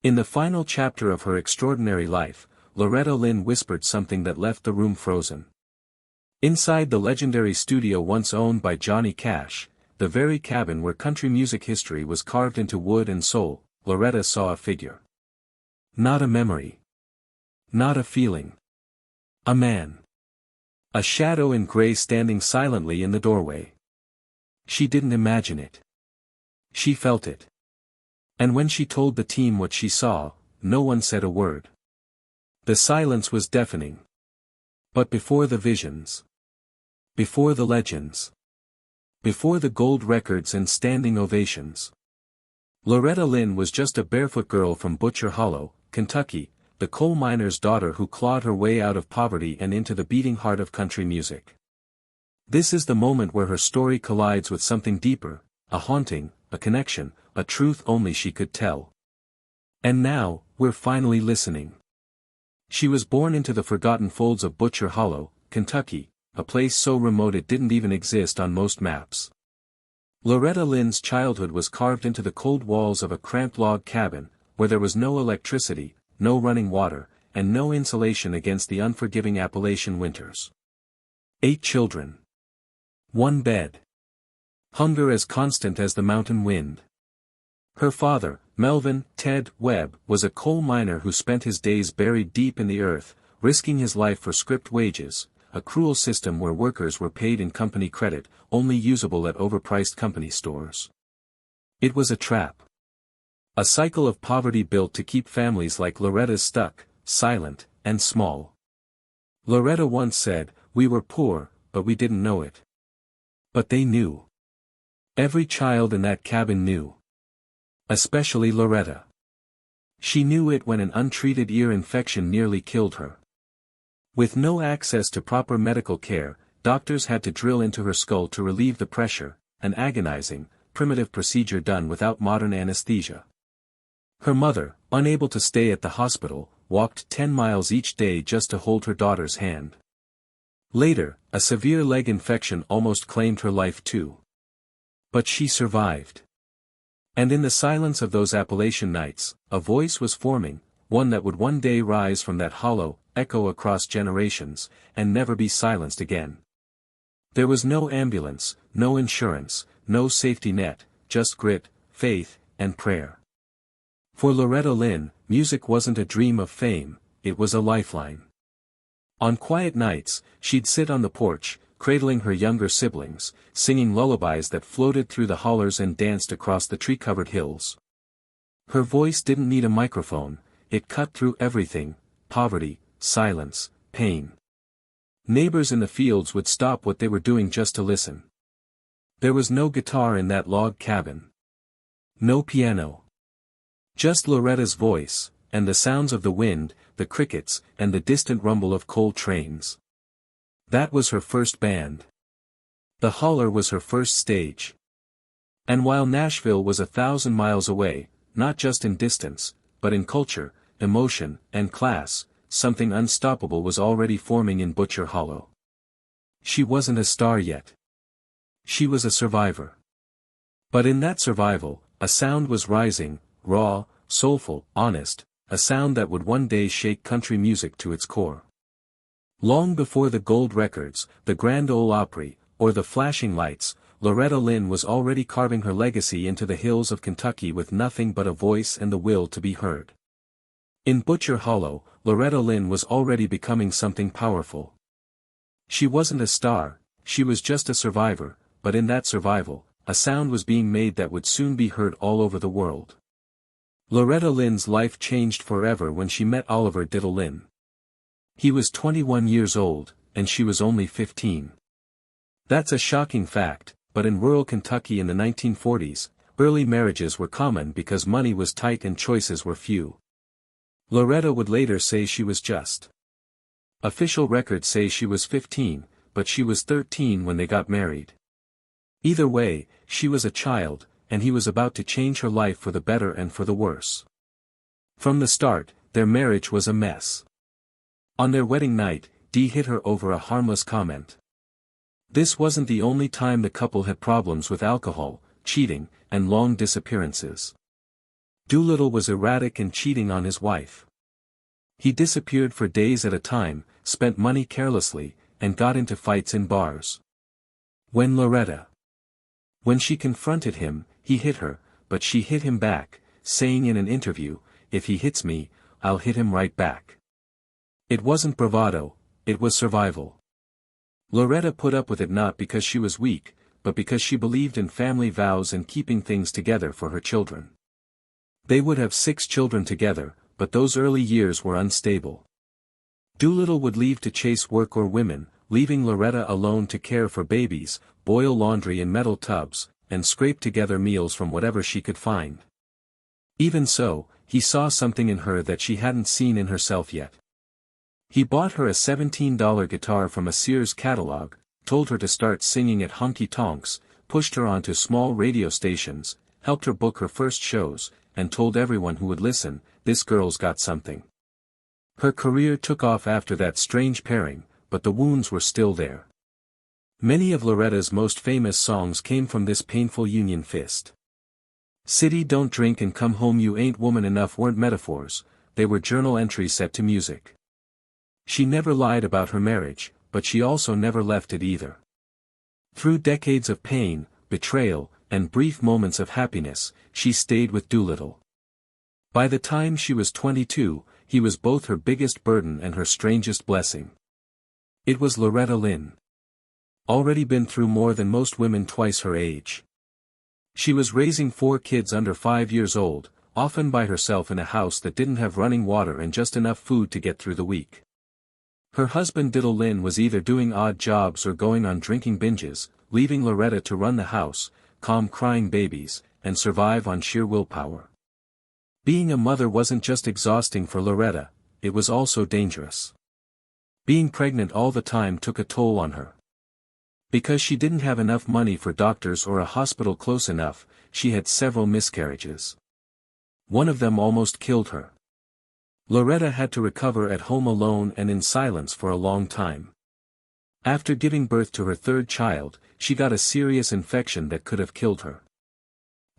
In the final chapter of her extraordinary life, Loretta Lynn whispered something that left the room frozen. Inside the legendary studio once owned by Johnny Cash, the very cabin where country music history was carved into wood and soul, Loretta saw a figure. Not a memory. Not a feeling. A man. A shadow in gray standing silently in the doorway. She didn't imagine it. She felt it. And when she told the team what she saw, no one said a word. The silence was deafening. But before the visions, before the legends, before the gold records and standing ovations, Loretta Lynn was just a barefoot girl from Butcher Hollow, Kentucky, the coal miner's daughter who clawed her way out of poverty and into the beating heart of country music. This is the moment where her story collides with something deeper, a haunting, a connection, a truth only she could tell. And now, we're finally listening. She was born into the forgotten folds of Butcher Hollow, Kentucky, a place so remote it didn't even exist on most maps. Loretta Lynn's childhood was carved into the cold walls of a cramped log cabin, where there was no electricity, no running water, and no insulation against the unforgiving Appalachian winters. 8 children. 1 bed. Hunger as constant as the mountain wind. Her father, Melvin Ted Webb, was a coal miner who spent his days buried deep in the earth, risking his life for script wages, a cruel system where workers were paid in company credit, only usable at overpriced company stores. It was a trap. A cycle of poverty built to keep families like Loretta's stuck, silent, and small. Loretta once said, "We were poor, but we didn't know it." But they knew. Every child in that cabin knew. Especially Loretta. She knew it when an untreated ear infection nearly killed her. With no access to proper medical care, doctors had to drill into her skull to relieve the pressure, an agonizing, primitive procedure done without modern anesthesia. Her mother, unable to stay at the hospital, walked 10 miles each day just to hold her daughter's hand. Later, a severe leg infection almost claimed her life too. But she survived. And in the silence of those Appalachian nights, a voice was forming, one that would one day rise from that hollow, echo across generations, and never be silenced again. There was no ambulance, no insurance, no safety net, just grit, faith, and prayer. For Loretta Lynn, music wasn't a dream of fame, it was a lifeline. On quiet nights, she'd sit on the porch, cradling her younger siblings, singing lullabies that floated through the hollers and danced across the tree-covered hills. Her voice didn't need a microphone, it cut through everything: poverty, silence, pain. Neighbors in the fields would stop what they were doing just to listen. There was no guitar in that log cabin. No piano. Just Loretta's voice, and the sounds of the wind, the crickets, and the distant rumble of coal trains. That was her first band. The holler was her first stage. And while Nashville was 1,000 miles away, not just in distance, but in culture, emotion, and class, something unstoppable was already forming in Butcher Hollow. She wasn't a star yet. She was a survivor. But in that survival, a sound was rising, raw, soulful, honest, a sound that would one day shake country music to its core. Long before the gold records, the Grand Ole Opry, or the flashing lights, Loretta Lynn was already carving her legacy into the hills of Kentucky with nothing but a voice and the will to be heard. In Butcher Hollow, Loretta Lynn was already becoming something powerful. She wasn't a star, she was just a survivor, but in that survival, a sound was being made that would soon be heard all over the world. Loretta Lynn's life changed forever when she met Oliver Diddle Lynn. He was 21 years old, and she was only 15. That's a shocking fact, but in rural Kentucky in the 1940s, early marriages were common because money was tight and choices were few. Loretta would later say she was just. Official records say she was 15, but she was 13 when they got married. Either way, she was a child, and he was about to change her life for the better and for the worse. From the start, their marriage was a mess. On their wedding night, Dee hit her over a harmless comment. This wasn't the only time the couple had problems with alcohol, cheating, and long disappearances. Doolittle was erratic and cheating on his wife. He disappeared for days at a time, spent money carelessly, and got into fights in bars. When she confronted him, he hit her, but she hit him back, saying in an interview, "If he hits me, I'll hit him right back." It wasn't bravado, it was survival. Loretta put up with it not because she was weak, but because she believed in family vows and keeping things together for her children. They would have 6 children together, but those early years were unstable. Doolittle would leave to chase work or women, leaving Loretta alone to care for babies, boil laundry in metal tubs, and scrape together meals from whatever she could find. Even so, he saw something in her that she hadn't seen in herself yet. He bought her a $17 guitar from a Sears catalog, told her to start singing at honky-tonks, pushed her onto small radio stations, helped her book her first shows, and told everyone who would listen, "This girl's got something." Her career took off after that strange pairing, but the wounds were still there. Many of Loretta's most famous songs came from this painful union fist. "City Don't Drink" and "Come Home You Ain't Woman Enough" weren't metaphors, they were journal entries set to music. She never lied about her marriage, but she also never left it either. Through decades of pain, betrayal, and brief moments of happiness, she stayed with Doolittle. By the time she was 22, he was both her biggest burden and her strangest blessing. It was Loretta Lynn. Already been through more than most women twice her age. She was raising 4 kids under 5 years old, often by herself in a house that didn't have running water and just enough food to get through the week. Her husband Diddle Lynn was either doing odd jobs or going on drinking binges, leaving Loretta to run the house, calm crying babies, and survive on sheer willpower. Being a mother wasn't just exhausting for Loretta, it was also dangerous. Being pregnant all the time took a toll on her. Because she didn't have enough money for doctors or a hospital close enough, she had several miscarriages. One of them almost killed her. Loretta had to recover at home alone and in silence for a long time. After giving birth to her 3rd child, she got a serious infection that could have killed her.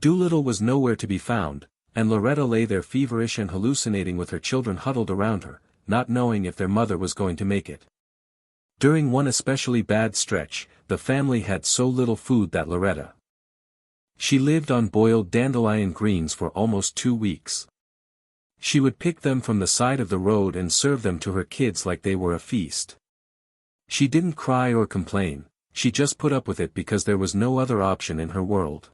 Doolittle was nowhere to be found, and Loretta lay there feverish and hallucinating with her children huddled around her, not knowing if their mother was going to make it. During one especially bad stretch, the family had so little food that she lived on boiled dandelion greens for almost 2 weeks. She would pick them from the side of the road and serve them to her kids like they were a feast. She didn't cry or complain, she just put up with it because there was no other option in her world.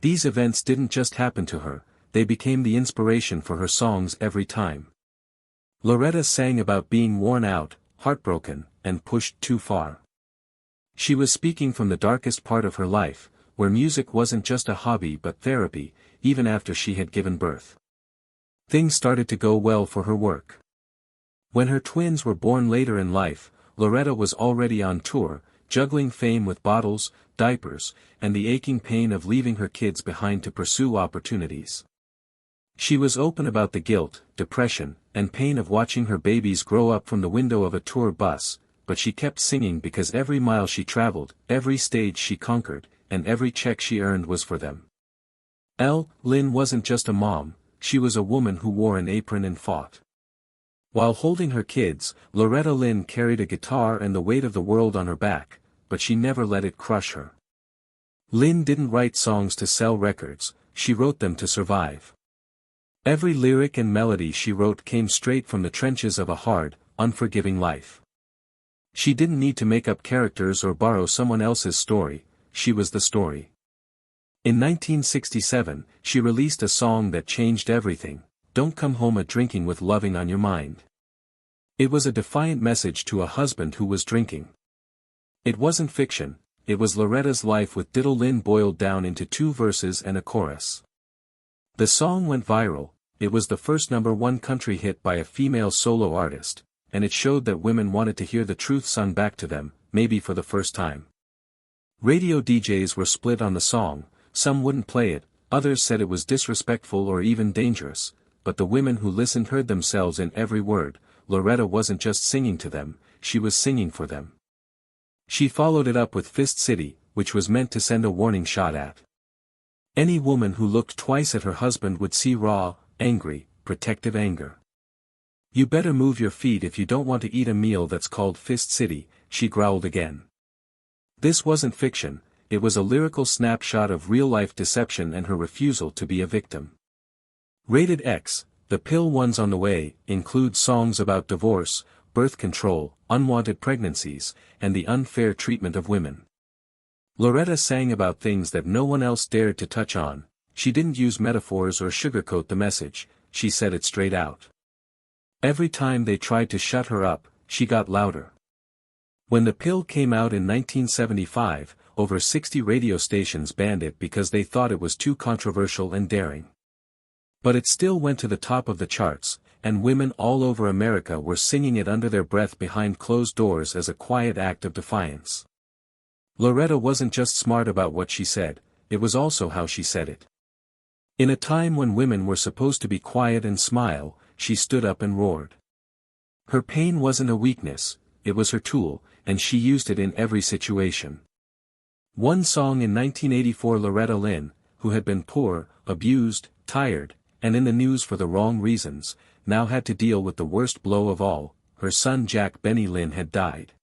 These events didn't just happen to her, they became the inspiration for her songs every time. Loretta sang about being worn out, heartbroken, and pushed too far. She was speaking from the darkest part of her life, where music wasn't just a hobby but therapy, even after she had given birth. Things started to go well for her work. When her twins were born later in life, Loretta was already on tour, juggling fame with bottles, diapers, and the aching pain of leaving her kids behind to pursue opportunities. She was open about the guilt, depression, and pain of watching her babies grow up from the window of a tour bus, but she kept singing because every mile she traveled, every stage she conquered, and every check she earned was for them. Lynn wasn't just a mom, she was a woman who wore an apron and fought. While holding her kids, Loretta Lynn carried a guitar and the weight of the world on her back, but she never let it crush her. Lynn didn't write songs to sell records, she wrote them to survive. Every lyric and melody she wrote came straight from the trenches of a hard, unforgiving life. She didn't need to make up characters or borrow someone else's story, she was the story. In 1967, she released a song that changed everything, "Don't Come Home A-Drinking with Loving on Your Mind." It was a defiant message to a husband who was drinking. It wasn't fiction, it was Loretta's life with Diddle Lynn boiled down into 2 verses and a chorus. The song went viral, it was the first #1 country hit by a female solo artist, and it showed that women wanted to hear the truth sung back to them, maybe for the first time. Radio DJs were split on the song, some wouldn't play it, others said it was disrespectful or even dangerous, but the women who listened heard themselves in every word. Loretta wasn't just singing to them, she was singing for them. She followed it up with Fist City, which was meant to send a warning shot at Any woman who looked twice at her husband would see raw, angry, protective anger. "You better move your feet if you don't want to eat a meal that's called Fist City," she growled again. This wasn't fiction, it was a lyrical snapshot of real-life deception and her refusal to be a victim. Rated X, the pill ones on the way, include songs about divorce, birth control, unwanted pregnancies, and the unfair treatment of women. Loretta sang about things that no one else dared to touch on. She didn't use metaphors or sugarcoat the message, she said it straight out. Every time they tried to shut her up, she got louder. When the pill came out in 1975, over 60 radio stations banned it because they thought it was too controversial and daring. But it still went to the top of the charts, and women all over America were singing it under their breath behind closed doors as a quiet act of defiance. Loretta wasn't just smart about what she said, it was also how she said it. In a time when women were supposed to be quiet and smile, she stood up and roared. Her pain wasn't a weakness, it was her tool, and she used it in every situation. One song in 1984, Loretta Lynn, who had been poor, abused, tired, and in the news for the wrong reasons, now had to deal with the worst blow of all, her son Jack Benny Lynn had died.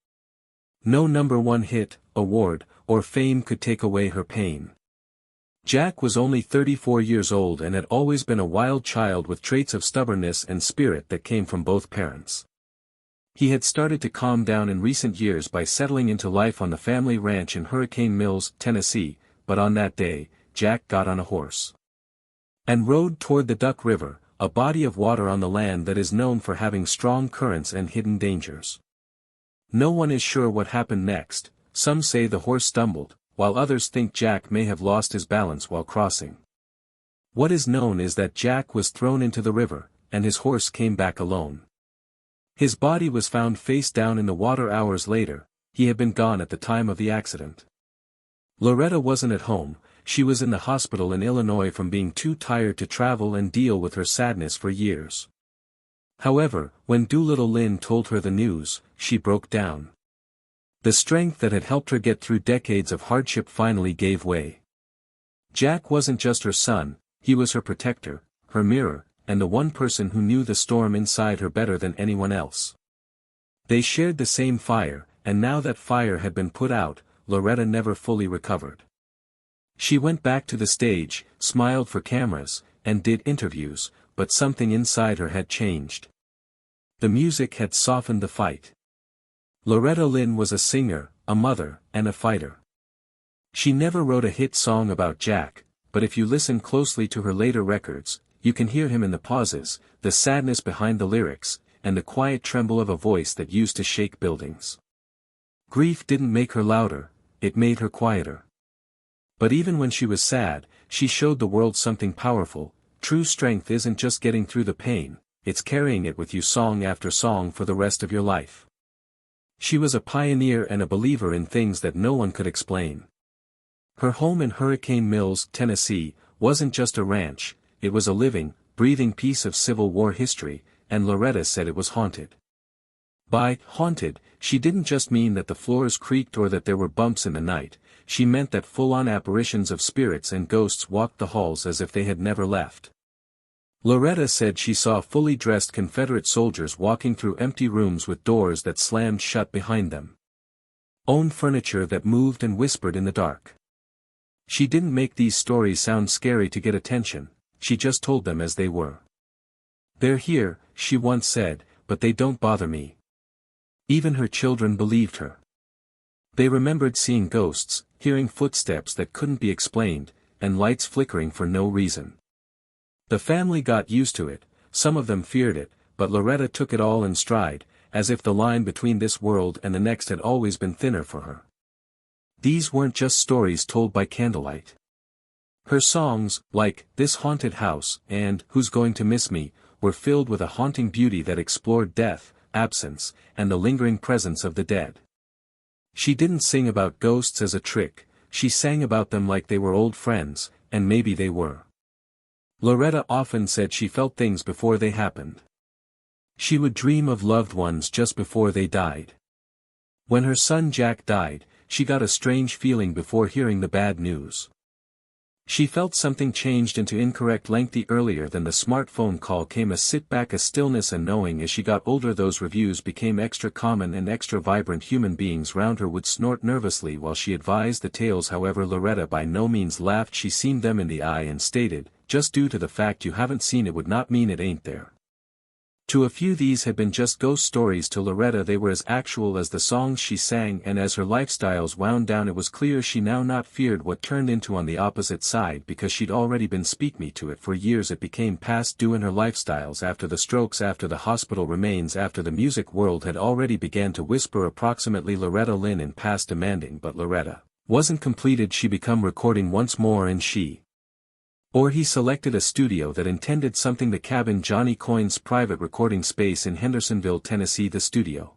No #1 hit, award, or fame could take away her pain. Jack was only 34 years old and had always been a wild child with traits of stubbornness and spirit that came from both parents. He had started to calm down in recent years by settling into life on the family ranch in Hurricane Mills, Tennessee, but on that day, Jack got on a horse and rode toward the Duck River, a body of water on the land that is known for having strong currents and hidden dangers. No one is sure what happened next. Some say the horse stumbled, while others think Jack may have lost his balance while crossing. What is known is that Jack was thrown into the river, and his horse came back alone. His body was found face down in the water hours later. He had been gone at the time of the accident. Loretta wasn't at home, she was in the hospital in Illinois from being too tired to travel and deal with her sadness for years. However, when Doolittle Lynn told her the news, she broke down. The strength that had helped her get through decades of hardship finally gave way. Jack wasn't just her son, he was her protector, her mirror, and the one person who knew the storm inside her better than anyone else. They shared the same fire, and now that fire had been put out, Loretta never fully recovered. She went back to the stage, smiled for cameras, and did interviews, but something inside her had changed. The music had softened the fight. Loretta Lynn was a singer, a mother, and a fighter. She never wrote a hit song about Jack, but if you listen closely to her later records, you can hear him in the pauses, the sadness behind the lyrics, and the quiet tremble of a voice that used to shake buildings. Grief didn't make her louder, it made her quieter. But even when she was sad, she showed the world something powerful. True strength isn't just getting through the pain, it's carrying it with you song after song for the rest of your life. She was a pioneer and a believer in things that no one could explain. Her home in Hurricane Mills, Tennessee, wasn't just a ranch, it was a living, breathing piece of Civil War history, and Loretta said it was haunted. By haunted, she didn't just mean that the floors creaked or that there were bumps in the night, she meant that full-on apparitions of spirits and ghosts walked the halls as if they had never left. Loretta said she saw fully dressed Confederate soldiers walking through empty rooms with doors that slammed shut behind them. Owned furniture that moved and whispered in the dark. She didn't make these stories sound scary to get attention, she just told them as they were. "They're here," she once said, "but they don't bother me." Even her children believed her. They remembered seeing ghosts, hearing footsteps that couldn't be explained, and lights flickering for no reason. The family got used to it, some of them feared it, but Loretta took it all in stride, as if the line between this world and the next had always been thinner for her. These weren't just stories told by candlelight. Her songs, like "This Haunted House" and "Who's Going to Miss Me," were filled with a haunting beauty that explored death, absence, and the lingering presence of the dead. She didn't sing about ghosts as a trick, she sang about them like they were old friends, and maybe they were. Loretta often said she felt things before they happened. She would dream of loved ones just before they died. When her son Jack died, she got a strange feeling before hearing the bad news. She felt something changed into incorrect lengthy earlier than the smartphone call came a sit back a stillness and knowing as she got older those reviews became extra common and extra vibrant human beings round her would snort nervously while she advised the tales however Loretta by no means laughed she seen them in the eye and stated, just due to the fact you haven't seen it would not mean it ain't there. To a few these had been just ghost stories to Loretta they were as actual as the songs she sang and as her lifestyles wound down it was clear she now not feared what turned into on the opposite side because she'd already been speak me to it for years it became past due in her lifestyles after the strokes after the hospital remains after the music world had already began to whisper approximately Loretta Lynn in past demanding but Loretta wasn't completed she become recording once more and she or he selected a studio that intended something the cabin Johnny Coyne's private recording space in Hendersonville, Tennessee the studio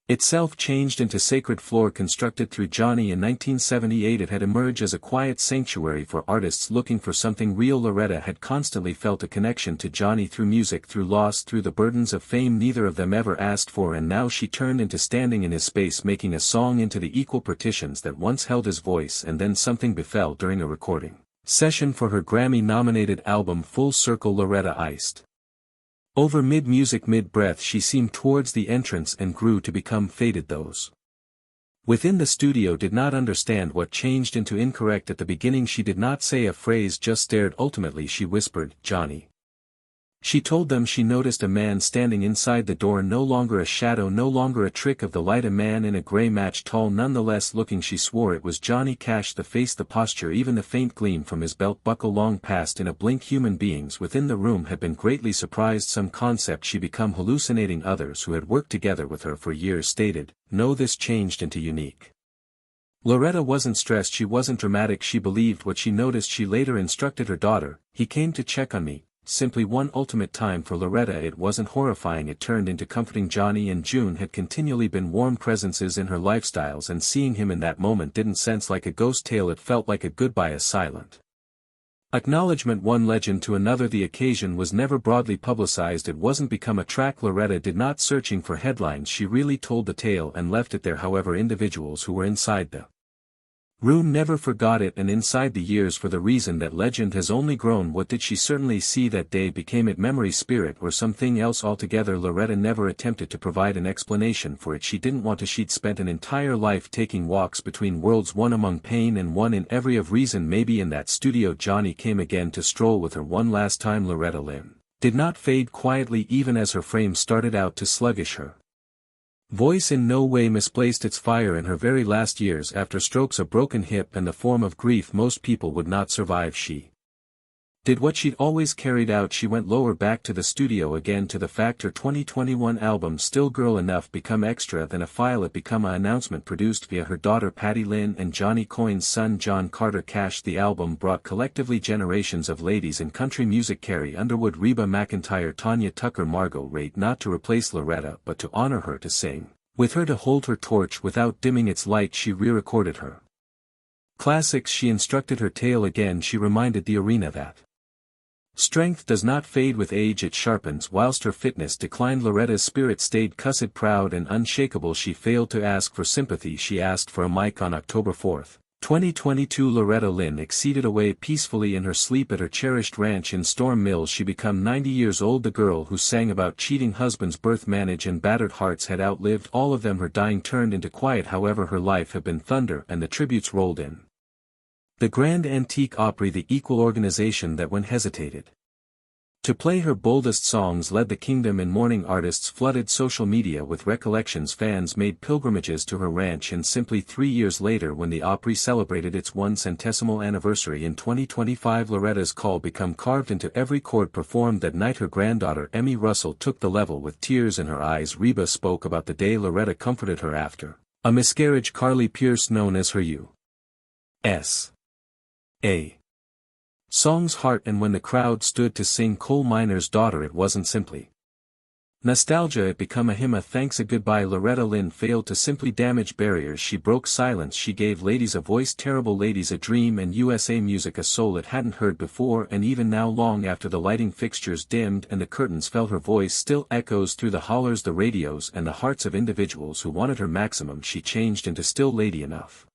itself changed into sacred floor constructed through Johnny in 1978 it had emerged as a quiet sanctuary for artists looking for something real Loretta had constantly felt a connection to Johnny through music through loss through the burdens of fame neither of them ever asked for and now she turned into standing in his space making a song into the equal partitions that once held his voice and then something befell during a recording session for her Grammy-nominated album Full Circle Loretta iced over mid-music mid-breath she seemed towards the entrance and grew to become faded those within the studio did not understand what changed into incorrect at the beginning she did not say a phrase just stared ultimately she whispered, Johnny. She told them she noticed a man standing inside the door no longer a shadow no longer a trick of the light a man in a gray match tall nonetheless looking she swore it was Johnny Cash the face the posture even the faint gleam from his belt buckle long past in a blink human beings within the room had been greatly surprised some concept she become hallucinating others who had worked together with her for years stated, no this changed into unique. Loretta wasn't stressed she wasn't dramatic she believed what she noticed she later instructed her daughter, he came to check on me. Simply one ultimate time for Loretta it wasn't horrifying it turned into comforting Johnny and June had continually been warm presences in her lifestyles and seeing him in that moment didn't sense like a ghost tale it felt like a goodbye a silent acknowledgement one legend to another the occasion was never broadly publicized it wasn't become a track Loretta did not searching for headlines she really told the tale and left it there however individuals who were inside the room never forgot it and inside the years for the reason that legend has only grown what did she certainly see that day became it memory spirit or something else altogether Loretta never attempted to provide an explanation for it she didn't want to she'd spent an entire life taking walks between worlds one among pain and one in every of reason maybe in that studio Johnny came again to stroll with her one last time Loretta Lynn did not fade quietly even as her frame started out to sluggish her voice in no way misplaced its fire in her very last years after strokes a broken hip and the form of grief most people would not survive she did what she'd always carried out she went lower back to the studio again to the fact her 2021 album Still Girl Enough become extra than a file it become a announcement produced via her daughter Patty Lynn and Johnny Coyne's son John Carter Cash the album brought collectively generations of ladies in country music Carrie Underwood Reba McEntire Tanya Tucker Margot Raitt not to replace Loretta but to honor her to sing with her to hold her torch without dimming its light she re-recorded her classics she instructed her tale again she reminded the arena that strength does not fade with age it sharpens whilst her fitness declined Loretta's spirit stayed cussed proud and unshakable she failed to ask for sympathy she asked for a mic on October 4, 2022 Loretta Lynn exceeded away peacefully in her sleep at her cherished ranch in Storm Mills she become 90 years old the girl who sang about cheating husbands birth manage and battered hearts had outlived all of them her dying turned into quiet however her life had been thunder and the tributes rolled in. The Grand Antique Opry the equal organization that when hesitated to play her boldest songs led the kingdom in mourning artists flooded social media with recollections fans made pilgrimages to her ranch and simply 3 years later when the Opry celebrated its 100th anniversary in 2025 Loretta's call become carved into every chord performed that night her granddaughter Emmy Russell took the level with tears in her eyes Reba spoke about the day Loretta comforted her after a miscarriage Carly Pearce known as her U.S. A. song's heart and when the crowd stood to sing Coal Miner's Daughter it wasn't simply nostalgia it become a hymn a thanks a goodbye Loretta Lynn failed to simply damage barriers she broke silence she gave ladies a voice terrible ladies a dream and USA music a soul it hadn't heard before and even now long after the lighting fixtures dimmed and the curtains fell her voice still echoes through the hollers the radios and the hearts of individuals who wanted her maximum she changed into still lady enough.